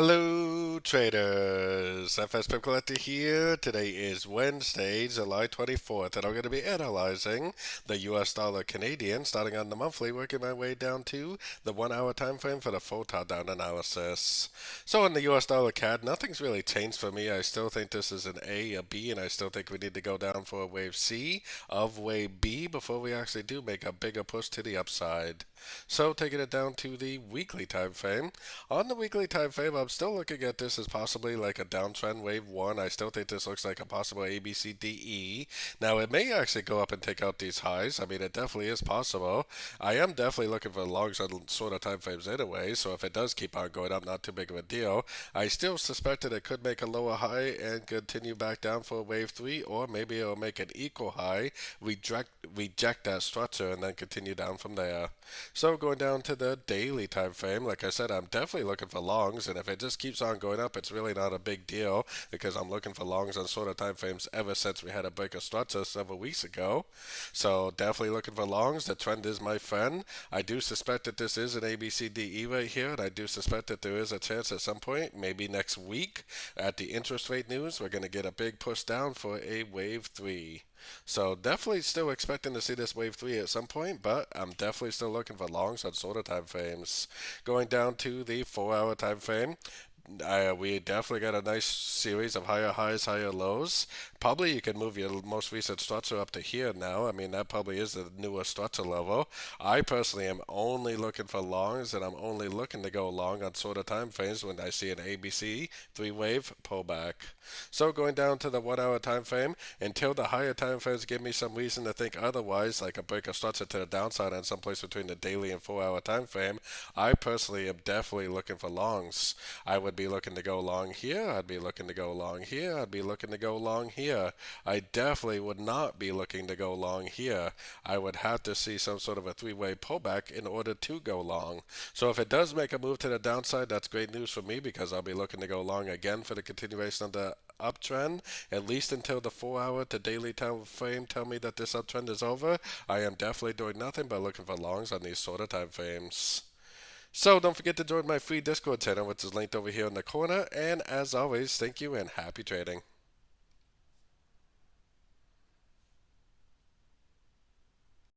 Hello, traders. FX Pip Collector here. Today is Wednesday, July 24th, and I'm going to be analyzing the US dollar Canadian, starting on the monthly, working my way down to the 1 hour time frame for the full top down analysis. So, in the US dollar CAD, nothing's really changed for me. I still think this is an A, a B, and I still think we need to go down for a wave C of wave B before we actually do make a bigger push to the upside. So, taking it down to the weekly time frame. On the weekly time frame, I'm still looking at this as possibly like a downtrend wave one. I still think this looks like a possible ABCDE. Now, it may actually go up and take out these highs. I mean, it definitely is possible. I am definitely looking for longs on sort of time frames anyway, so if it does keep on going up, not too big of a deal. I still suspect that it could make a lower high and continue back down for wave three, or maybe it'll make an equal high, reject that structure, and then continue down from there. So going down to the daily time frame, like I said, I'm definitely looking for longs, and if it just keeps on going up, it's really not a big deal because I'm looking for longs on sort of time frames ever since we had a break of structure several weeks ago. So definitely looking for longs. The trend is my friend. I do suspect that this is an ABCDE right here, and I do suspect that there is a chance at some point, maybe next week, at the interest rate news, we're going to get a big push down for a wave three. So definitely still expecting to see this wave three at some point, but I'm definitely still looking for longs on shorter time frames. Going down to the 4 hour time frame, we definitely got a nice series of higher highs, higher lows. Probably you can move your most recent structure up to here now. I mean, that probably is the newer structure level. I personally am only looking for longs, and I'm only looking to go long on shorter time frames when I see an ABC three-wave pullback. So going down to the 1 hour time frame, until the higher time frames give me some reason to think otherwise, like a break of structure to the downside on someplace between the daily and 4 hour time frame, I personally am definitely looking for longs. I would be looking to go long here. I'd be looking to go long here. I'd be looking to go long here. I definitely would not be looking to go long here. I would have to see some sort of a three-way pullback in order to go long. So if it does make a move to the downside, that's great news for me because I'll be looking to go long again for the continuation of the uptrend, at least until the 4 hour to daily time frame tell me that this uptrend is over. I am definitely doing nothing but looking for longs on these sort of time frames. So don't forget to join my free Discord channel, which is linked over here in the corner. And as always, thank you and happy trading.